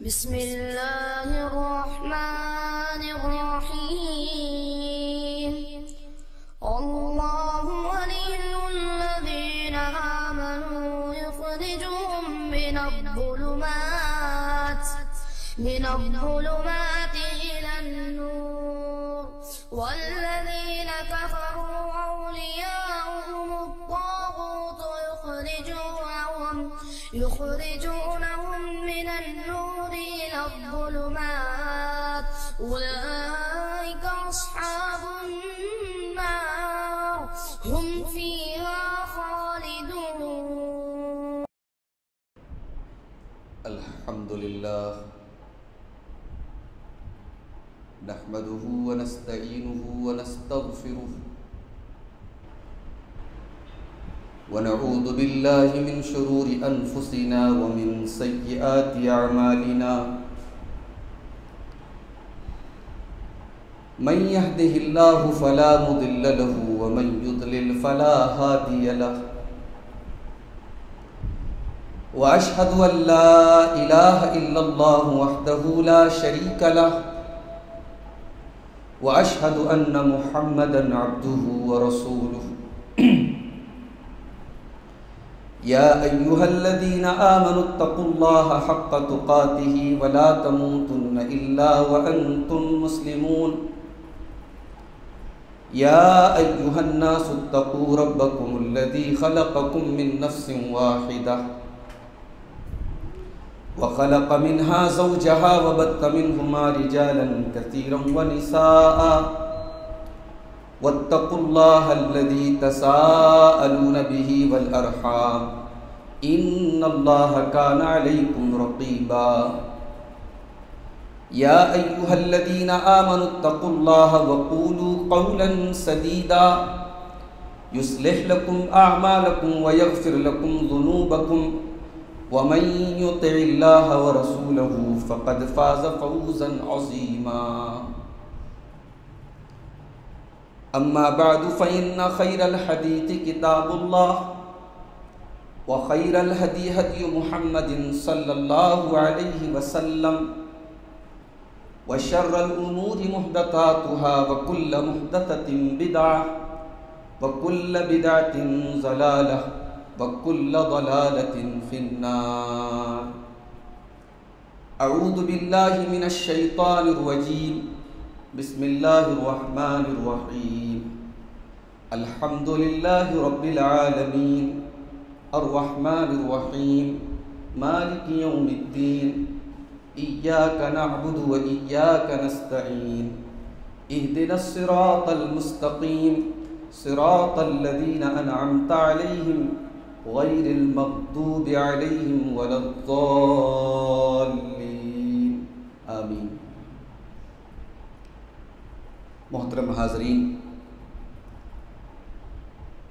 بسم الله الرحمن الرحيم. الله ولي الذين آمنوا يخرجهم من الظلمات إلى النور والذين كفروا أولياؤهم الطاغوت يخرجونهم من النور إلى الظلمات أولئك أصحاب النار هم فيها خالدون. الحمد لله نحمده ونستعينه ونستغفره ونعوذ بالله من شرور أنفسنا ومن سيئات أعمالنا. من يهده الله فلا مضل له ومن يضلل فلا هادي له. وأشهد أن لا إله إلا الله وحده لا شريك له وأشهد أن محمدًا عبده ورسوله. يا أيها الذين آمنوا اتقوا الله حق تقاته ولا تموتن إلا وأنتم مسلمون. يا أيها الناس اتقوا ربكم الذي خلقكم من نفس واحدة وخلق منها زوجها وبث منهما رجالا كثيرا ونساء واتقوا الله الذي تساءلون به والأرحام إن الله كان عليكم رقيبا. يا أيها الذين آمنوا اتقوا الله وقولوا قولا سديدا يصلح لكم أعمالكم ويغفر لكم ذنوبكم ومن يطع الله ورسوله فقد فاز فوزا عظيما. أما بعد فإن خير الحديث كتاب الله وخير الهدي هدي محمد صلى الله عليه وسلم وشر الأمور محدثاتها وكل محدثة بدعة وكل بدعة ضلالة وكل ضلالة في النار. أعوذ بالله من الشيطان الرجيم. بسم الله الرحمن الرحيم. الحمد لله رب العالمين الرحمن الرحيم مالك يوم الدين إياك نعبد وإياك نستعين اهدنا الصراط المستقيم صراط الذين أنعمت عليهم غير المغضوب عليهم ولا الضالين آمين. محترم حاضرین،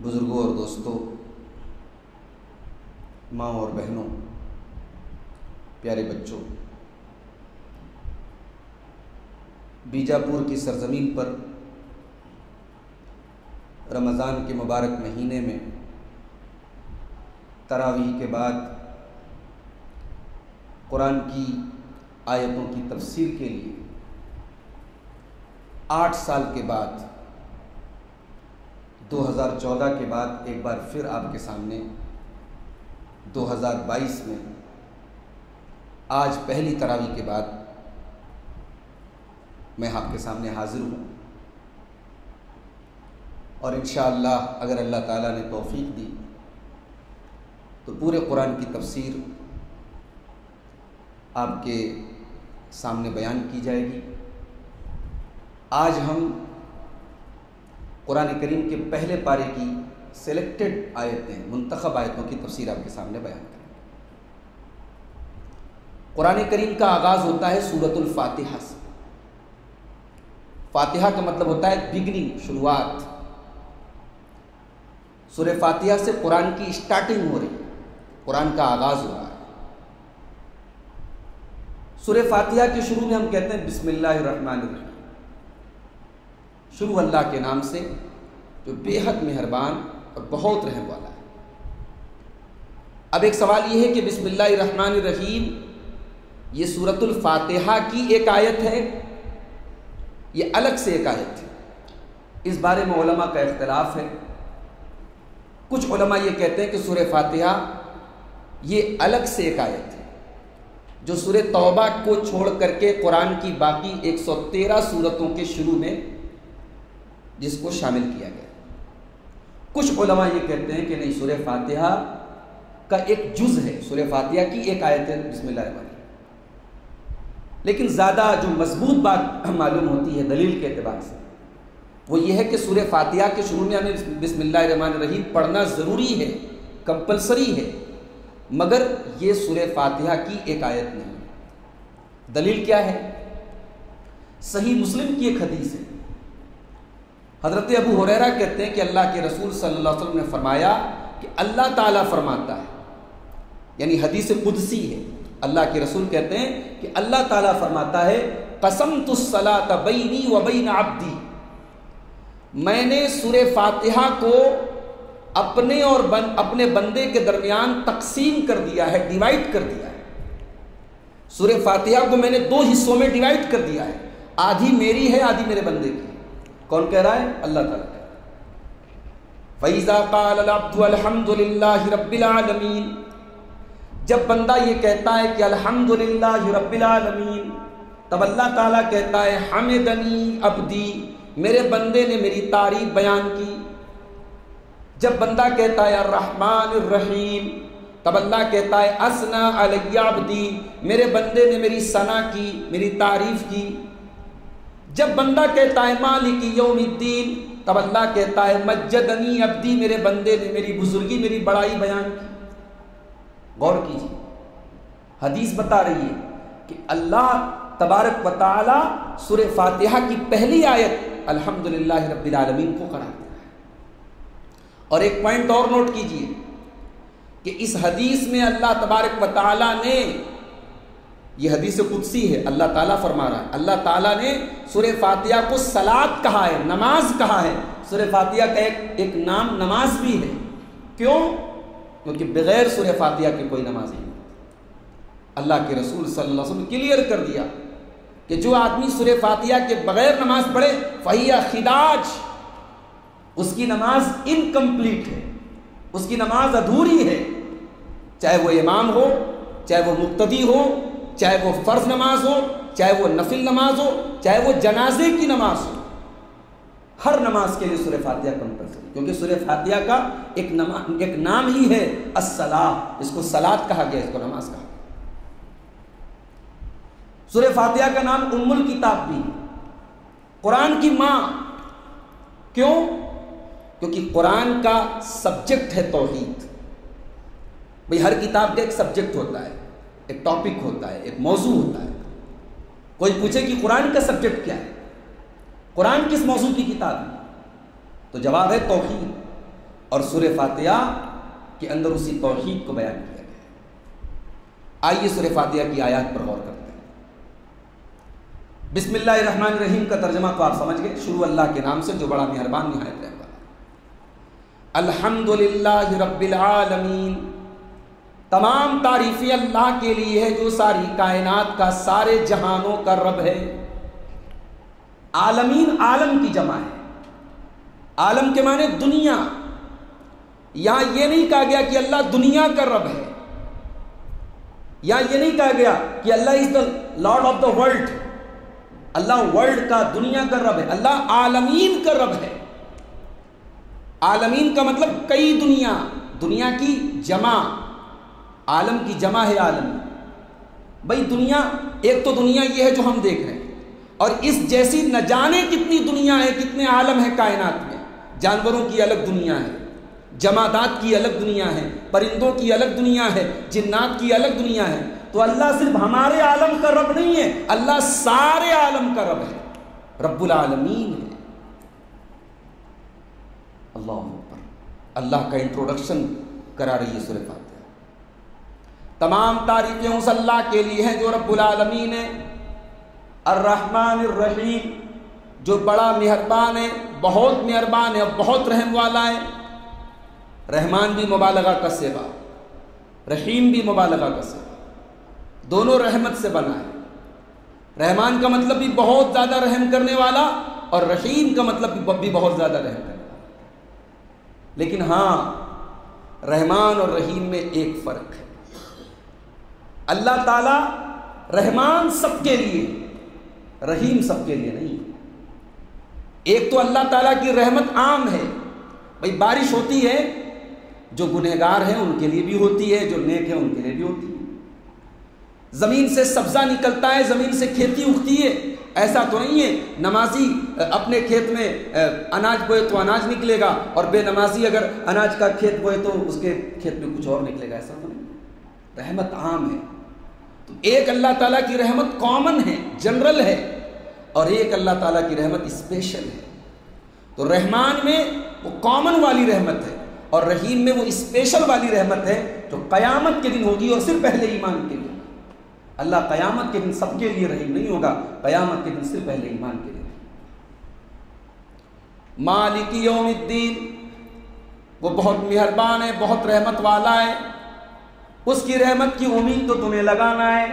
بزرگوں اور دوستوں، ماں اور بہنوں، پیارے بچوں، بیجاپور کی سرزمین پر رمضان کے مبارک مہینے میں تراویح کے بعد قرآن کی آیتوں کی تفسیر کے لیے 8 سال کے بعد 2014 کے بعد ایک بار پھر آپ کے سامنے 2022 میں آج پہلی تراویح کے بعد میں آپ کے سامنے حاضر ہوں، اور انشاءاللہ اگر اللہ تعالیٰ نے توفیق دی تو پورے قرآن کی تفسیر آپ کے سامنے بیان کی جائے گی۔ آج ہم قرآن کریم کے پہلے پارے کی سلیکٹڈ آیتیں، منتخب آیتوں کی تفسیر آپ کے سامنے بیان کریں گے۔ قرآن کریم کا آغاز ہوتا ہے سورۃ الفاتحہ سے۔ فاتحہ کا مطلب ہوتا ہے بگننگ، شروعات۔ سورہ فاتحہ سے قرآن کی اسٹارٹنگ ہو رہی ہے، قرآن کا آغاز ہو رہا ہے۔ سورہ فاتحہ کے شروع میں ہم کہتے ہیں بسم اللہ الرحمن الرحیم، شروع اللہ کے نام سے جو بے حد مہربان اور بہت رحم والا ہے۔ اب ایک سوال یہ ہے کہ بسم اللہ الرحمن الرحیم یہ سورۃ الفاتحہ کی ایک آیت ہے، یہ الگ سے ایک آیت ہے؟ اس بارے میں علماء کا اختلاف ہے۔ کچھ علماء یہ کہتے ہیں کہ سورہ فاتحہ یہ الگ سے ایک آیت ہے جو سورہ توبہ کو چھوڑ کر کے قرآن کی باقی 113 سورتوں کے شروع میں جس کو شامل کیا گیا۔ کچھ علماء یہ کہتے ہیں کہ نہیں، سورہ فاتحہ کا ایک جز ہے، سورہ فاتحہ کی ایک آیت ہے بسم اللہ الرحمن الرحیم۔ لیکن زیادہ جو مضبوط بات معلوم ہوتی ہے دلیل کے اعتبار سے وہ یہ ہے کہ سورہ فاتحہ کے شروع میں ہمیں بسم اللہ الرحمن الرحیم پڑھنا ضروری ہے، کمپلسری ہے، مگر یہ سورہ فاتحہ کی ایک آیت نہیں ہے۔ دلیل کیا ہے؟ صحیح مسلم کی ایک حدیث ہے، حضرت ابو ہریرہ کہتے ہیں کہ اللہ کے رسول صلی اللہ علیہ وسلم نے فرمایا کہ اللہ تعالیٰ فرماتا ہے، یعنی حدیث قدسی ہے، اللہ کے رسول کہتے ہیں کہ اللہ تعالیٰ فرماتا ہے قسمت الصلاۃ بینی و بین عبدی، میں نے سورہ فاتحہ کو اپنے اور اپنے بندے کے درمیان تقسیم کر دیا ہے، ڈیوائڈ کر دیا ہے۔ سورہ فاتحہ کو میں نے 2 حصوں میں ڈیوائڈ کر دیا ہے، آدھی میری ہے، آدھی میرے بندے کی۔ کون کہہ رہا ہے؟ اللہ تعالیٰ کہہ رہا ہے۔ فَإِذَا قَالَ الْعَبْدُ الْحَمْدُ لِلَّهِ رَبِّ الْعَالَمِينَ، جب بندہ یہ کہتا ہے کہ الحمدللہ رب العالمین، تب اللہ تعالیٰ کہتا ہے حمدنی عبدی، میرے بندے نے میری تعریف بیان کی۔ جب بندہ کہتا ہے الرحمن الرحیم، تب اللہ کہتا ہے اثنا علی عبدی، میرے بندے نے میری ثنا کی، میری تعریف کی۔ جب بندہ کہتا ہے مالک یوم الدین، تب اللہ کہتا ہے مجدنی عبدی، میرے بندے نے میری بزرگی، میری بڑائی بیان کی۔ غور کیجیے، حدیث بتا رہی ہے کہ اللہ تبارک و تعالی سورہ فاتحہ کی پہلی آیت الحمدللہ رب العالمین کو قرار دے رہا ہے۔ اور ایک پوائنٹ اور نوٹ کیجیے کہ اس حدیث میں اللہ تبارک و تعالی نے، یہ حدیث قدسی ہے، اللہ تعالیٰ فرما رہا ہے، اللہ تعالیٰ نے سورہ فاتحہ کو صلاۃ کہا ہے، نماز کہا ہے۔ سورہ فاتحہ کا ایک نام نماز بھی ہے۔ کیوں؟ کیونکہ بغیر سورہ فاتحہ کی کوئی نماز نہیں۔ اللہ کے رسول صلی اللہ علیہ وسلم نے کلیئر کر دیا کہ جو آدمی سورہ فاتحہ کے بغیر نماز پڑھے فہی خداج، اس کی نماز انکمپلیٹ ہے، اس کی نماز ادھوری ہے، چاہے وہ امام ہو، چاہے وہ مقتدی ہو، چاہے وہ فرض نماز ہو، چاہے وہ نفل نماز ہو، چاہے وہ جنازے کی نماز ہو، ہر نماز کے لیے سورہ فاتحہ کمپلسری، کیونکہ سورہ فاتحہ کا ایک نام ہی ہے الصلاۃ، اس کو صلاۃ کہا گیا، اس کو نماز کہا گیا۔ سورہ فاتحہ کا نام ام الکتاب بھی، قرآن کی ماں۔ کیوں؟ کیونکہ قرآن کا سبجیکٹ ہے توحید۔ بھئی ہر کتاب کا ایک سبجیکٹ ہوتا ہے، ایک ٹاپک ہوتا ہے، ایک موضوع ہوتا ہے۔ کوئی پوچھے کہ قرآن کا سبجیکٹ کیا ہے، قرآن کس موضوع کی کتاب ہے، تو جواب ہے توحید، اور سورہ فاتحہ کے اندر اسی توحید کو بیان کیا گیا ہے۔ آئیے سورہ فاتحہ کی آیات پر غور کرتے ہیں۔ بسم اللہ الرحمن الرحیم کا ترجمہ تو آپ سمجھ گئے، شروع اللہ کے نام سے جو بڑا مہربان نہایت رحم والا ہے۔ الحمدللہ رب العالمین، تمام تعریفیں اللہ کے لیے ہے جو ساری کائنات کا، سارے جہانوں کا رب ہے۔ عالمین عالم کی جمع ہے، عالم کے معنی دنیا۔ یہاں یہ نہیں کہا گیا کہ اللہ دنیا کا رب ہے، یہاں یہ نہیں کہا گیا کہ Allah is the lord of the world, Allah world کا، دنیا کا رب ہے، اللہ عالمین کا رب ہے۔ عالمین کا مطلب کئی دنیا، دنیا کی جمع، عالم کی جمع ہے عالم۔ بھئی دنیا، ایک تو دنیا یہ ہے جو ہم دیکھ رہے ہیں، اور اس جیسی نہ جانے کتنی دنیا ہے، کتنے عالم ہے کائنات میں۔ جانوروں کی الگ دنیا ہے، جمادات کی الگ دنیا ہے، پرندوں کی الگ دنیا ہے، جنات کی الگ دنیا ہے۔ تو اللہ صرف ہمارے عالم کا رب نہیں ہے، اللہ سارے عالم کا رب ہے، رب العالمین ہے۔ اللہ اکبر، اللہ کا انٹروڈکشن کرا رہی ہے سورہ فاتحہ۔ تمام تعریفیں اس اللہ کے لیے ہیں جو رب العالمین ہے، الرحمن الرحیم، جو بڑا مہربان ہے، بہت مہربان ہے، بہت رحم والا ہے۔ رحمان بھی مبالغہ کا صیغہ، رحیم بھی مبالغہ کا صیغہ، دونوں رحمت سے بنا ہے. رحمان کا مطلب بھی بہت زیادہ رحم کرنے والا اور رحیم کا مطلب بھی بہت زیادہ رحم کرنے والا. لیکن ہاں رحمان اور رحیم میں ایک فرق ہے. اللہ تعالی رحمان سب کے لیے، رحیم سب کے لیے نہیں. ایک تو اللہ تعالیٰ کی رحمت عام ہے. بھائی بارش ہوتی ہے، جو گنہگار ہیں ان کے لیے بھی ہوتی ہے، جو نیک ہیں ان کے لیے بھی ہوتی ہے. زمین سے سبزہ نکلتا ہے، زمین سے کھیتی اگتی ہے. ایسا تو نہیں ہے نمازی اپنے کھیت میں اناج بوئے تو اناج نکلے گا اور بے نمازی اگر اناج کا کھیت بوئے تو اس کے کھیت میں کچھ اور نکلے گا. ایسا تو نہیں. رحمت عام ہے. تو ایک اللہ تعالیٰ کی رحمت کامن ہے، جنرل ہے، اور ایک اللہ تعالیٰ کی رحمت اسپیشل ہے. تو رحمان میں وہ کامن والی رحمت ہے اور رحیم میں وہ اسپیشل والی رحمت ہے جو قیامت کے دن ہوگی اور صرف پہلے ایمان کے لیے. اللہ قیامت کے دن سب کے لیے رحیم نہیں ہوگا، قیامت کے دن صرف پہلے ایمان کے لیے. مالک یوم الدین، وہ بہت مہربان ہے، بہت رحمت والا ہے. اس کی رحمت کی امید تو تمہیں لگانا ہے،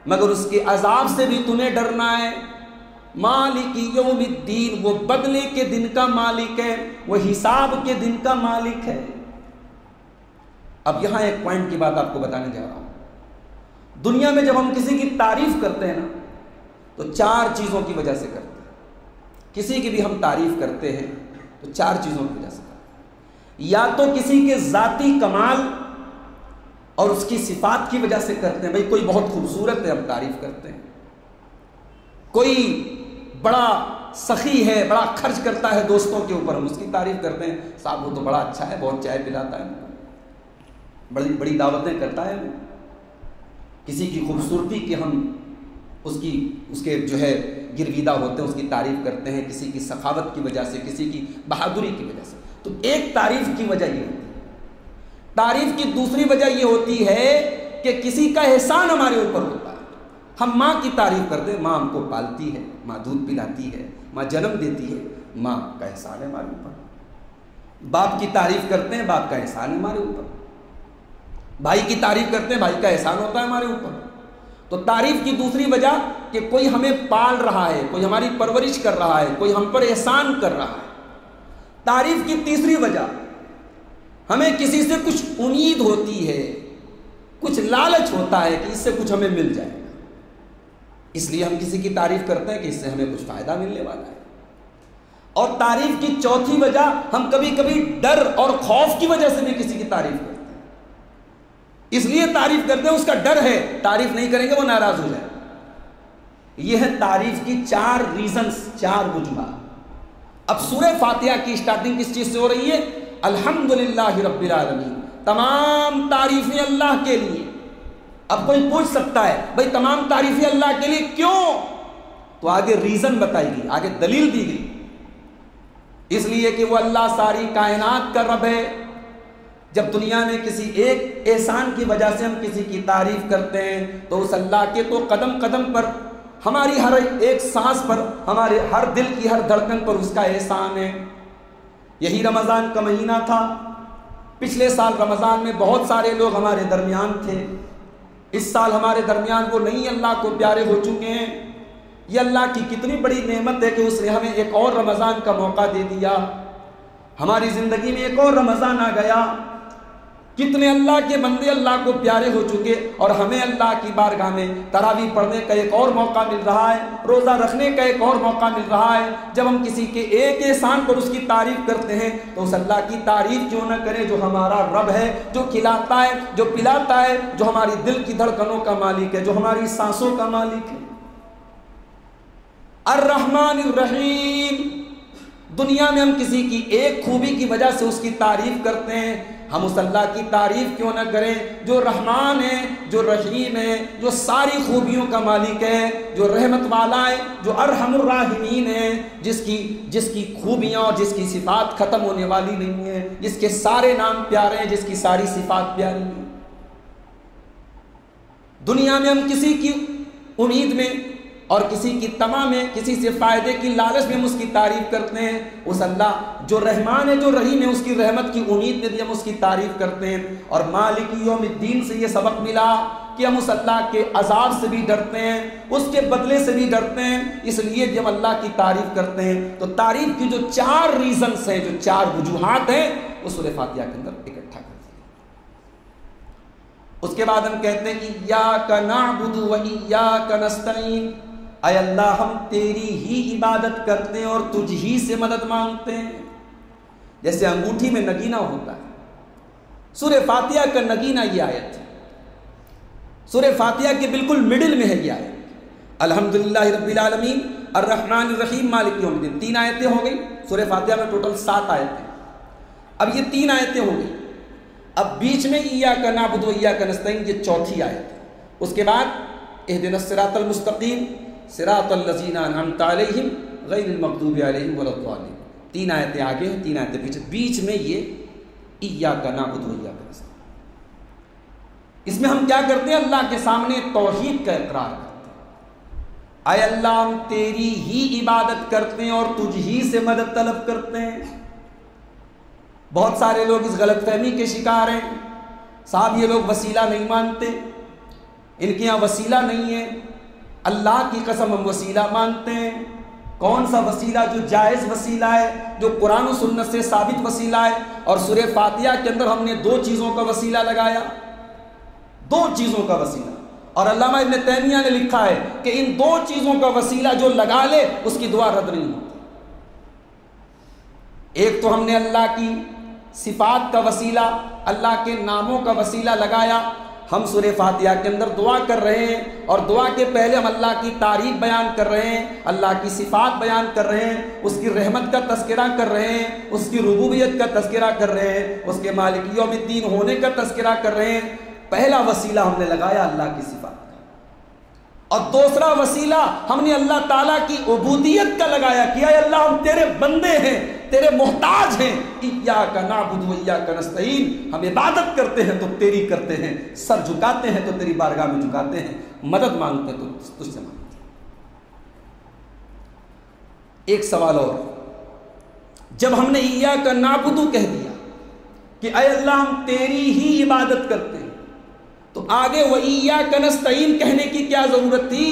مگر اس کے عذاب سے بھی تمہیں ڈرنا ہے. مالک یوم الدین، وہ بدلے کے دن کا مالک ہے، وہ حساب کے دن کا مالک ہے. اب یہاں ایک پوائنٹ کی بات آپ کو بتانے جا رہا ہوں. دنیا میں جب ہم کسی کی تعریف کرتے ہیں نا تو 4 چیزوں کی وجہ سے کرتے ہیں. کسی کی بھی ہم تعریف کرتے ہیں تو 4 چیزوں کی وجہ سے کرتے ہیں. یا تو کسی کے ذاتی کمال اور اس کی صفات کی وجہ سے کرتے ہیں. بھئی کوئی بہت خوبصورت ہے، ہم تعریف کرتے ہیں. کوئی بڑا سخی ہے، بڑا خرچ کرتا ہے دوستوں کے اوپر، ہم اس کی تعریف کرتے ہیں. صاحب وہ تو بڑا اچھا ہے، بہت چائے پلاتا ہے، بڑی بڑی دعوتیں کرتا ہے. کسی کی خوبصورتی کی ہم اس کے جو ہے گرویدہ ہوتے ہیں، اس کی تعریف کرتے ہیں. کسی کی سخاوت کی وجہ سے، کسی کی بہادری کی وجہ سے. تو ایک تعریف کی وجہ یہ ہوتی ہے. تعریف کی دوسری وجہ یہ ہوتی ہے کہ کسی کا احسان ہمارے اوپر ہوتا ہے. ہم ماں کی تعریف کرتے ہیں، ماں ہم کو پالتی ہے، ماں دودھ پلاتی ہے، ماں جنم دیتی ہے، ماں کا احسان ہے ہمارے اوپر. باپ کی تعریف کرتے ہیں، باپ کا احسان ہے ہمارے اوپر. بھائی کی تعریف کرتے ہیں، بھائی کا احسان ہوتا ہے ہمارے اوپر. تو تعریف کی دوسری وجہ کہ کوئی ہمیں پال رہا ہے، کوئی ہماری پرورش کر رہا ہے، کوئی ہم پر احسان کر رہا ہے. تعریف کی تیسری وجہ ہمیں کسی سے کچھ امید ہوتی ہے، کچھ لالچ ہوتا ہے کہ اس سے کچھ ہمیں مل جائے گا، اس لیے ہم کسی کی تعریف کرتے ہیں کہ اس سے ہمیں کچھ فائدہ ملنے والا ہے. اور تعریف کی چوتھی وجہ ہم کبھی کبھی ڈر اور خوف کی وجہ سے بھی کسی کی تعریف کرتے ہیں. اس لیے تعریف کرتے ہیں، اس کا ڈر ہے، تعریف نہیں کریں گے وہ ناراض ہو جائے. یہ ہے تعریف کی 4 ریزنز، 4 وجوہات. اب سورہ فاتحہ کی اسٹارٹنگ کس چیز سے ہو رہی ہے؟ الحمدللہ رب العالمین، تمام تعریفیں اللہ کے لیے. اب کوئی پوچھ سکتا ہے بھئی تمام تعریفیں اللہ کے لیے کیوں؟ تو آگے ریزن بتائی گئی، آگے دلیل دی گئی. اس لیے کہ وہ اللہ ساری کائنات کا رب ہے. جب دنیا میں کسی ایک احسان کی وجہ سے ہم کسی کی تعریف کرتے ہیں تو اس اللہ کے تو قدم قدم پر، ہماری ہر ایک سانس پر، ہمارے ہر دل کی ہر دھڑکن پر اس کا احسان ہے. یہی رمضان کا مہینہ تھا. پچھلے سال رمضان میں بہت سارے لوگ ہمارے درمیان تھے. اس سال ہمارے درمیان وہ نہیں اللہ کو پیارے ہو چکے ہیں. یہ اللہ کی کتنی بڑی نعمت ہے کہ اس نے ہمیں ایک اور رمضان کا موقع دے دیا. ہماری زندگی میں ایک اور رمضان آ گیا. کتنے اللہ کے بندے اللہ کو پیارے ہو چکے اور ہمیں اللہ کی بارگاہ میں تراویح پڑھنے کا ایک اور موقع مل رہا ہے، روزہ رکھنے کا ایک اور موقع مل رہا ہے. جب ہم کسی کے ایک احسان پر اس کی تعریف کرتے ہیں تو اس اللہ کی تعریف کیوں نہ کریں جو ہمارا رب ہے، جو کھلاتا ہے، جو پلاتا ہے، جو ہماری دل کی دھڑکنوں کا مالک ہے، جو ہماری سانسوں کا مالک ہے. الرحمن الرحیم. دنیا میں ہم کسی کی ایک خوبی کی وجہ سے اس کی تعریف کرتے ہیں. ہم اس اللہ کی تعریف کیوں نہ کریں جو رحمان ہے، جو رحیم ہے، جو ساری خوبیوں کا مالک ہے، جو رحمت والا ہے، جو ارحم الراحمین ہے، جس کی خوبیاں اور جس کی صفات ختم ہونے والی نہیں ہیں، جس کے سارے نام پیارے ہیں، جس کی ساری صفات پیاری ہیں. دنیا میں ہم کسی کی امید میں اور کسی کی طمع میں، کسی سے فائدے کی لالچ میں ہم اس کی تعریف کرتے ہیں. اس اللہ جو رحمان ہے، جو رحیم ہے، اس کی رحمت کی امید میں بھی ہم اس کی تعریف کرتے ہیں. اور مالک یوم الدین سے یہ سبق ملا کہ ہم اس اللہ کے عذاب سے بھی ڈرتے ہیں، اس کے بدلے سے بھی ڈرتے ہیں، اس لیے جب اللہ کی تعریف کرتے ہیں تو تعریف کی جو 4 ریزنز ہیں، جو 4 وجوہات ہیں، وہ سورہ فاتحہ کے اندر اکٹھا کرتے ہیں۔ اس کے بعد ہم کہتے ہیں ایاک نعبد و ایاک نستعین، اے اللہ ہم تیری ہی عبادت کرتے ہیں اور تجھ ہی سے مدد مانگتے ہیں۔ جیسے انگوٹھی میں نگینہ ہوتا ہے، سورہ فاتحہ کا نگینہ یہ آیت ہے، سورہ فاتحہ کے بالکل مڈل میں ہے یہ آیت، الحمدللہ رب العالمین الرحمن الرحیم مالک یوم الدین۔ 3 آیتیں ہو گئی، سورہ فاتحہ میں ٹوٹل 7 آیتیں، اب یہ 3 آیتیں ہو گئی، اب بیچ میں ایاک نعبد و ایاک نستعین یہ 4تھی آیت ہے۔ اس کے بعد اہدنا الصراط المستقیم صراط الذین انعمت علیہم غیر المغضوب علیہم ولا الضالین۔ 3 آیتیں آگے ہیں، 3 آیتیں پیچھے، بیچ میں یہ ایاک نعبد و ایاک نستعین۔ اس میں ہم کیا کرتے ہیں؟ اللہ کے سامنے توحید کا اقرار کرتے ہیں، اے اللہ ہم تیری ہی عبادت کرتے ہیں اور تجھ ہی سے مدد طلب کرتے ہیں۔ بہت سارے لوگ اس غلط فہمی کے شکار ہیں، صاحب یہ لوگ وسیلہ نہیں مانتے، ان کے یہاں وسیلہ نہیں ہے، اللہ کی قسم ہم وسیلہ مانتے ہیں۔ کون سا وسیلہ؟ جو جائز وسیلہ ہے، جو قرآن و سنت سے ثابت وسیلہ ہے، اور سورہ فاتحہ کے اندر ہم نے 2 چیزوں کا وسیلہ لگایا، 2 چیزوں کا وسیلہ، اور علامہ ابن تیمیہ نے لکھا ہے کہ ان 2 چیزوں کا وسیلہ جو لگا لے اس کی دعا رد نہیں ہوتی۔ ایک تو ہم نے اللہ کی صفات کا وسیلہ، اللہ کے ناموں کا وسیلہ لگایا، ہم سورہ فاتحہ کے اندر دعا کر رہے ہیں اور دعا کے پہلے ہم اللہ کی تعریف بیان کر رہے ہیں، اللہ کی صفات بیان کر رہے ہیں، اس کی رحمت کا تذکرہ کر رہے ہیں، اس کی ربوبیت کا تذکرہ کر رہے ہیں، اس کے مالک یوم الدین ہونے کا تذکرہ کر رہے ہیں۔ پہلا وسیلہ ہم نے لگایا اللہ کی صفات کا، اور دوسرا وسیلہ ہم نے اللہ تعالیٰ کی عبودیت کا لگایا کہ اے اللہ ہم تیرے بندے ہیں، تیرے محتاج ہیں، ایاک نعبد و ایاک نستعین، ہم عبادت کرتے ہیں تو تیری کرتے ہیں، سر جھکاتے ہیں تو تیری بارگاہ میں جھکاتے ہیں، مدد مانگتے ہیں تو تجھ سے مانگتے ہیں۔ ایک سوال اور، جب ہم نے ایاک نعبد کہہ دیا کہ اے اللہ ہم تیری ہی عبادت کرتے ہیں، تو آگے وَإِيَّاكَ نَسْتَعِينُ کہنے کی کیا ضرورت تھی؟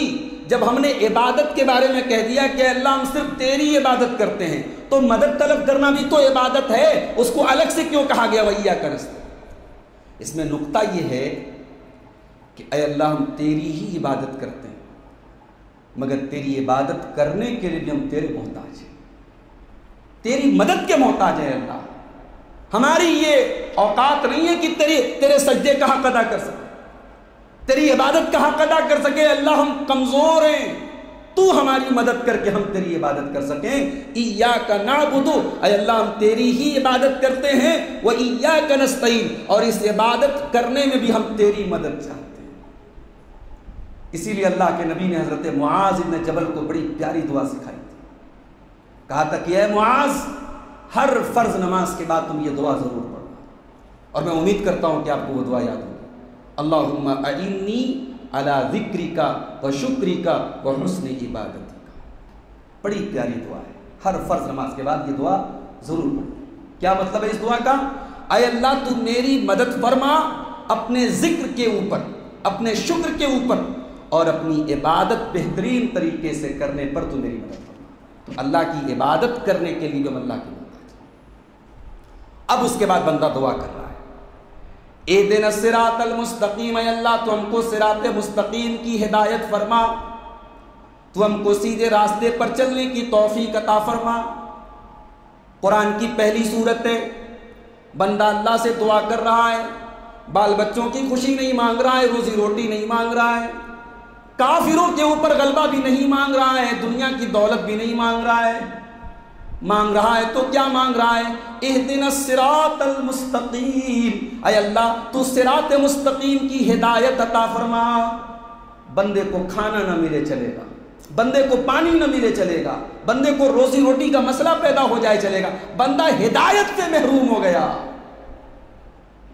جب ہم نے عبادت کے بارے میں کہہ دیا کہ اللہ ہم صرف تیری عبادت کرتے ہیں، تو مدد طلب کرنا بھی تو عبادت ہے، اس کو الگ سے کیوں کہا گیا وَإِيَّاكَ نَسْتَعِينُ؟ اس میں نقطہ یہ ہے کہ اے اللہ ہم تیری ہی عبادت کرتے ہیں، مگر تیری عبادت کرنے کے لیے بھی ہم تیرے محتاج ہیں، تیری مدد کے محتاج ہیں۔ اللہ ہماری یہ اوقات نہیں ہے کہ تیرے سجدے کا حق ادا کر سکے، تیری عبادت کا حق ادا کر سکے۔ اللہ ہم کمزور ہیں، تو ہماری مدد کر کے ہم تیری عبادت کر سکیں۔ ایاک نعبد، اے اللہ ہم تیری ہی عبادت کرتے ہیں، و ایاک نستعین، اور اس عبادت کرنے میں بھی ہم تیری مدد چاہتے ہیں۔ اسی لیے اللہ کے نبی نے حضرت معاذ بن جبل کو بڑی پیاری دعا سکھائی تھی، کہا تھا کہ اے معاذ ہر فرض نماز کے بعد تم یہ دعا ضرور پڑھنا، اور میں امید کرتا ہوں کہ آپ کو وہ دعا یاد ہوگی۔ اللہم اعنی علی ذکرک و شکرک و حسن عبادتک۔ بڑی پیاری دعا ہے، ہر فرض نماز کے بعد یہ دعا ضرور پڑھیں۔ کیا مطلب ہے اس دعا کا؟ اے اللہ تو میری مدد فرما اپنے ذکر کے اوپر، اپنے شکر کے اوپر، اور اپنی عبادت بہترین طریقے سے کرنے پر تو میری مدد فرما۔ تو اللہ کی عبادت کرنے کے لیے ہم اللہ کی مدد۔ اب اس کے بعد بندہ دعا کر رہا ہے، اہدنا الصراط المستقیم، اے اللہ تو ہم کو صراط مستقیم کی ہدایت فرما، تو ہم کو سیدھے راستے پر چلنے کی توفیق عطا فرما۔ قرآن کی پہلی سورت ہے، بندہ اللہ سے دعا کر رہا ہے، بال بچوں کی خوشی نہیں مانگ رہا ہے، روزی روٹی نہیں مانگ رہا ہے، کافروں کے اوپر غلبہ بھی نہیں مانگ رہا ہے، دنیا کی دولت بھی نہیں مانگ رہا ہے، مانگ رہا ہے تو کیا مانگ رہا ہے؟ اہدنا الصراط المستقیم، اے اللہ تو صراط مستقیم کی ہدایت عطا فرما۔ بندے کو کھانا نہ ملے چلے گا، بندے کو پانی نہ ملے چلے گا، بندے کو روزی روٹی کا مسئلہ پیدا ہو جائے چلے گا، بندہ ہدایت سے محروم ہو گیا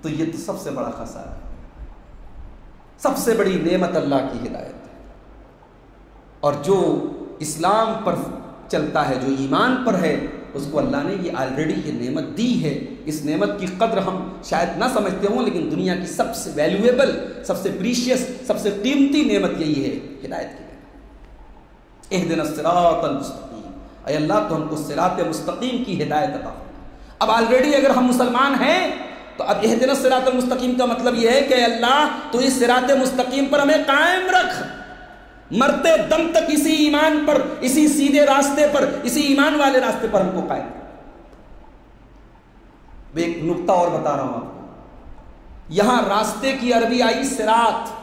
تو یہ تو سب سے بڑا خسارہ ہے۔ سب سے بڑی نعمت اللہ کی ہدایت ہے، اور جو اسلام پر چلتا ہے، جو ایمان پر ہے، اس کو اللہ نے یہ آلریڈی یہ نعمت دی ہے. اس نعمت کی قدر ہم شاید نہ سمجھتے ہوں، لیکن دنیا کی سب سے ویلیویبل، سب سے پریشیس، سب سے قیمتی نعمت یہی ہے، ہدایت کی نعمت. اہدنا الصراط المستقیم، اے اللہ تو ہم کو صراط مستقیم کی ہدایت عطا فرما. اب آلریڈی اگر ہم مسلمان ہیں تو اب اہدنا الصراط المستقیم کا مطلب یہ ہے کہ اے اللہ تو اس صراط مستقیم پر ہمیں قائم رکھ، مرتے دم تک اسی ایمان پر، اسی سیدھے راستے پر، اسی ایمان والے راستے پر ہم کو قائم. میں ایک نقطہ اور بتا رہا ہوں آپ کو. یہاں راستے کی عربی آئی صراط،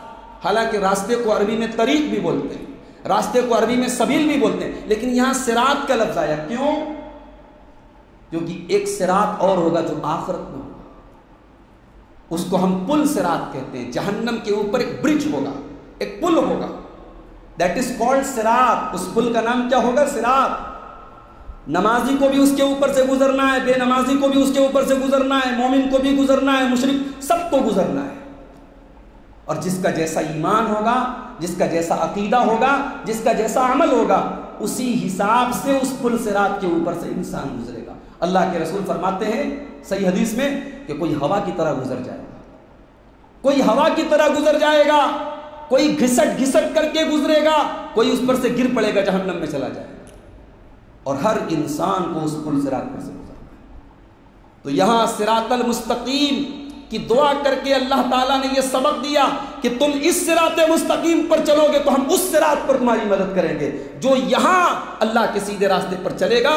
حالانکہ راستے کو عربی میں طریق بھی بولتے ہیں، راستے کو عربی میں سبیل بھی بولتے ہیں، لیکن یہاں صراط کا لفظ آیا. کیوں؟ کیونکہ ایک صراط اور ہوگا جو آخرت میں ہوگا، اس کو ہم پل صراط کہتے ہیں. جہنم کے اوپر ایک برج ہوگا، ایک پل ہوگا، دیٹ از کالڈ صراط. اس پل کا نام کیا ہوگا؟ صراط. نمازی کو بھی اس کے اوپر سے گزرنا ہے، بے نمازی کو بھی اس کے اوپر سے گزرنا ہے، مومن کو بھی گزرنا ہے، مشرک سب کو گزرنا ہے. اور جس کا جیسا ایمان ہوگا، جس کا جیسا عقیدہ ہوگا، جس کا جیسا عمل ہوگا، اسی حساب سے اس پل صراط کے اوپر سے انسان گزرے گا. اللہ کے رسول فرماتے ہیں صحیح حدیث میں کہ کوئی ہوا کی طرح گزر جائے گا، کوئی ہوا کی طرح گزر جائے گا، کوئی گھسٹ گھسٹ کر کے گزرے گا، کوئی اس پر سے گر پڑے گا، جہنم میں چلا جائے گا. اور ہر انسان کو اس پل صراط پر سے گزرنا ہے. تو یہاں صراط المستقیم کی دعا کر کے اللہ تعالیٰ نے یہ سبق دیا کہ تم اس صراط مستقیم پر چلو گے تو ہم اس صراط پر تمہاری مدد کریں گے. جو یہاں اللہ کے سیدھے راستے پر چلے گا،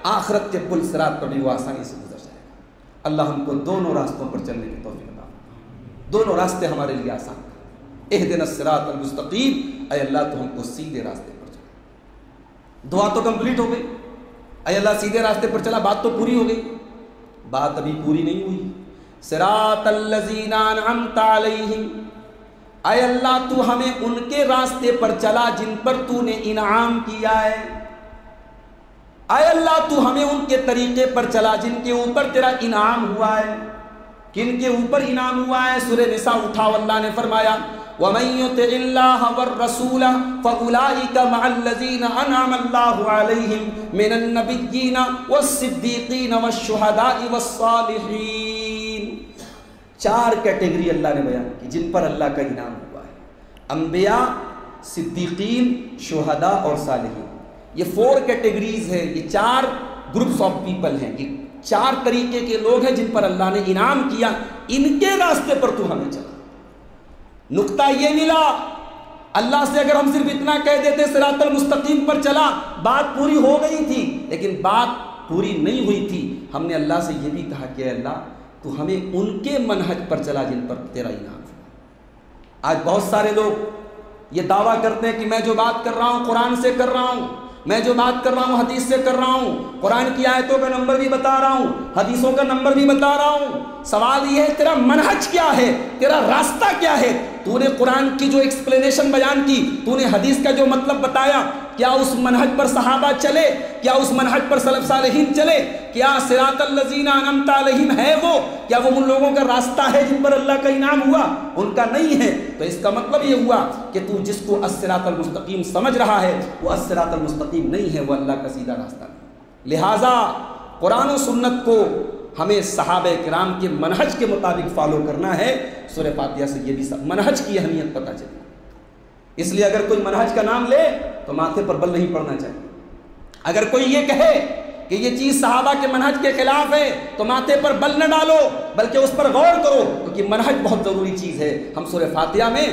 آخرت کے پل صراط پر بھی وہ آسانی سے گزر جائے گا. اللہ ہم کو دونوں راستوں پر چلنے کی توفیق عطا فرمائے، دونوں راستے ہمارے لیے آسان کر. اہدنا الصراط المستقیم، اے اللہ تو ہم کو سیدھے راستے پر چلا. دعا تو کمپلیٹ ہو گئی، اے اللہ سیدھے راستے پر چلا، بات تو پوری ہو گئی. بات ابھی پوری نہیں ہوئی. صراط الذین انعمت علیہم، اے اللہ تو ہمیں ان کے راستے پر چلا جن پر تو نے انعام کیا ہے. اے اللہ تو ہمیں ان کے طریقے پر چلا جن کے اوپر تیرا انعام ہوا ہے. کن کے اوپر انعام ہوا ہے؟ سورہ نساء اٹھاؤ، اللہ نے فرمایا وَمَن يُطِعِ اللَّهَ وَالرَّسُولَ فَأُولَٰئِكَ مَعَ الَّذِينَ أَنْعَمَ اللَّهُ عَلَيْهِمْ مِنَ النَّبِيِّينَ وَالصِّدِّيقِينَ وَالشُّهَدَاءِ وَالصَّالِحِينَ. 4 کیٹیگری اللہ نے بیان کی جن پر اللہ کا انعام ہوا ہے: انبیاء، صدیقین، شہداء اور صالحین. یہ 4 کیٹیگریز ہیں، یہ 4 گروپس آف پیپل ہیں، یہ 4 طریقے کے لوگ ہیں جن پر اللہ نے انعام کیا. ان کے راستے پر تو ہمیں چلا. نقطہ یہ ملا، اللہ سے اگر ہم صرف اتنا کہہ دیتے صراط المستقیم پر چلا، بات پوری ہو گئی تھی، لیکن بات پوری نہیں ہوئی تھی. ہم نے اللہ سے یہ بھی کہا کہ اللہ تو ہمیں ان کے منہج پر چلا جن پر تیرا انعام ہے. آج بہت سارے لوگ یہ دعویٰ کرتے ہیں کہ میں جو بات کر رہا ہوں قرآن سے کر رہا ہوں، میں جو بات کر رہا ہوں حدیث سے کر رہا ہوں، قرآن کی آیتوں کا نمبر بھی بتا رہا ہوں، حدیثوں کا نمبر بھی بتا رہا ہوں. سوال یہ ہے تیرا منہج کیا ہے، تیرا راستہ کیا ہے؟ تو نے قرآن کی جو ایکسپلینیشن بیان کی، تو نے حدیث کا جو مطلب بتایا، کیا اس منہج پر صحابہ چلے؟ کیا اس منہج پر سلف صالحین چلے؟ کیا صراط الذین انعمت علیہم ہے وہ؟ کیا وہ ان لوگوں کا راستہ ہے جن پر اللہ کا انعام ہوا؟ ان کا نہیں ہے. تو اس کا مطلب یہ ہوا کہ تو جس کو الصراط المستقیم سمجھ رہا ہے وہ الصراط المستقیم نہیں ہے، وہ اللہ کا سیدھا راستہ نہیں. لہٰذا قرآن و سنت کو ہمیں صحابہ کرام کے منہج کے مطابق فالو کرنا ہے. سورہ فاتحہ سے یہ بھی منہج کی اہمیت پتہ چلی. اس لیے اگر کوئی منہج کا نام لے تو ماتھے پر بل نہیں پڑنا چاہیے. اگر کوئی یہ کہے کہ یہ چیز صحابہ کے منہج کے خلاف ہے تو ماتھے پر بل نہ ڈالو، بلکہ اس پر غور کرو، کیونکہ منہج بہت ضروری چیز ہے. ہم سورہ فاتحہ میں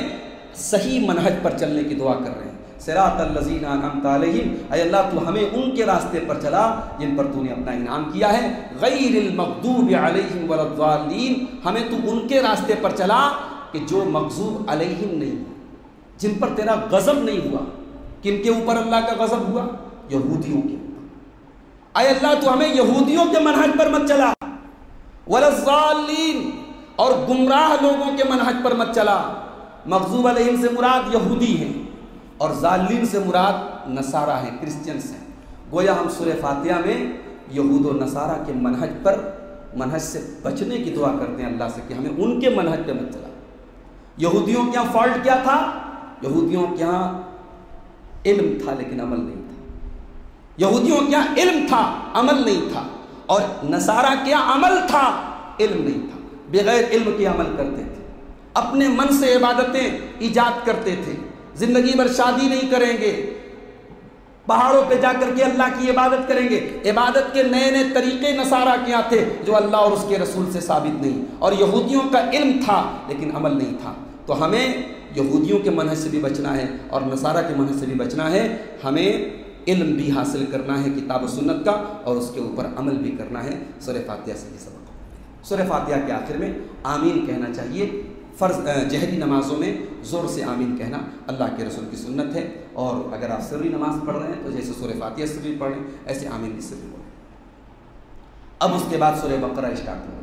صحیح منہج پر چلنے کی دعا کر رہے ہیں. صراط الذین انعمت علیہم، اے اللہ تو ہمیں ان کے راستے پر چلا جن پر تو نے اپنا انعام کیا ہے. غیر المغضوب علیہم ولا الضالین، ہمیں تو ان کے راستے پر چلا کہ جو مغضوب علیہم نہیں، جن پر تیرا غضب نہیں ہوا. کن کے اوپر اللہ کا غضب ہوا؟ یہودیوں کے اوپر. اے اللہ تو ہمیں یہودیوں کے منہج پر مت چلا. ولا الضالین، اور گمراہ لوگوں کے منہج پر مت چلا. مغضوب علیہم سے مراد یہودی ہیں اور ضالین سے مراد نصارہ ہیں، کرسچنس ہیں. گویا ہم سورہ فاتحہ میں یہود و نصارہ کے منہج سے بچنے کی دعا کرتے ہیں اللہ سے کہ ہمیں ان کے منہج پہ مت چلا. یہودیوں کے یہاں فالٹ کیا تھا؟ یہودیوں کے یہاں علم تھا لیکن عمل نہیں تھا. یہودیوں کیا علم تھا، عمل نہیں تھا، اور نصارہ کیا عمل تھا، علم نہیں تھا، بغیر علم کے عمل کرتے تھے، اپنے من سے عبادتیں ایجاد کرتے تھے، زندگی بھر شادی نہیں کریں گے، پہاڑوں پہ جا کر کے اللہ کی عبادت کریں گے، عبادت کے نئے نئے طریقے نصارہ کیا تھے جو اللہ اور اس کے رسول سے ثابت نہیں، اور یہودیوں کا علم تھا لیکن عمل نہیں تھا۔ تو ہمیں یہودیوں کے منہج سے بھی بچنا ہے اور نصارہ کے منہج سے بھی بچنا ہے، ہمیں علم بھی حاصل کرنا ہے کتاب و سنت کا، اور اس کے اوپر عمل بھی کرنا ہے۔ سورہ فاتحہ سے یہ سبق۔ سورہ فاتحہ کے آخر میں آمین کہنا چاہیے، فرض جہری نمازوں میں زور سے آمین کہنا اللہ کے رسول کی سنت ہے، اور اگر آپ سری نماز پڑھ رہے ہیں تو جیسے سورہ فاتحہ سری پڑھ رہے ہیں ایسے آمین بھی سری پڑھیں۔ اب اس کے بعد سورہ بقرہ اسٹارٹ ہوگا۔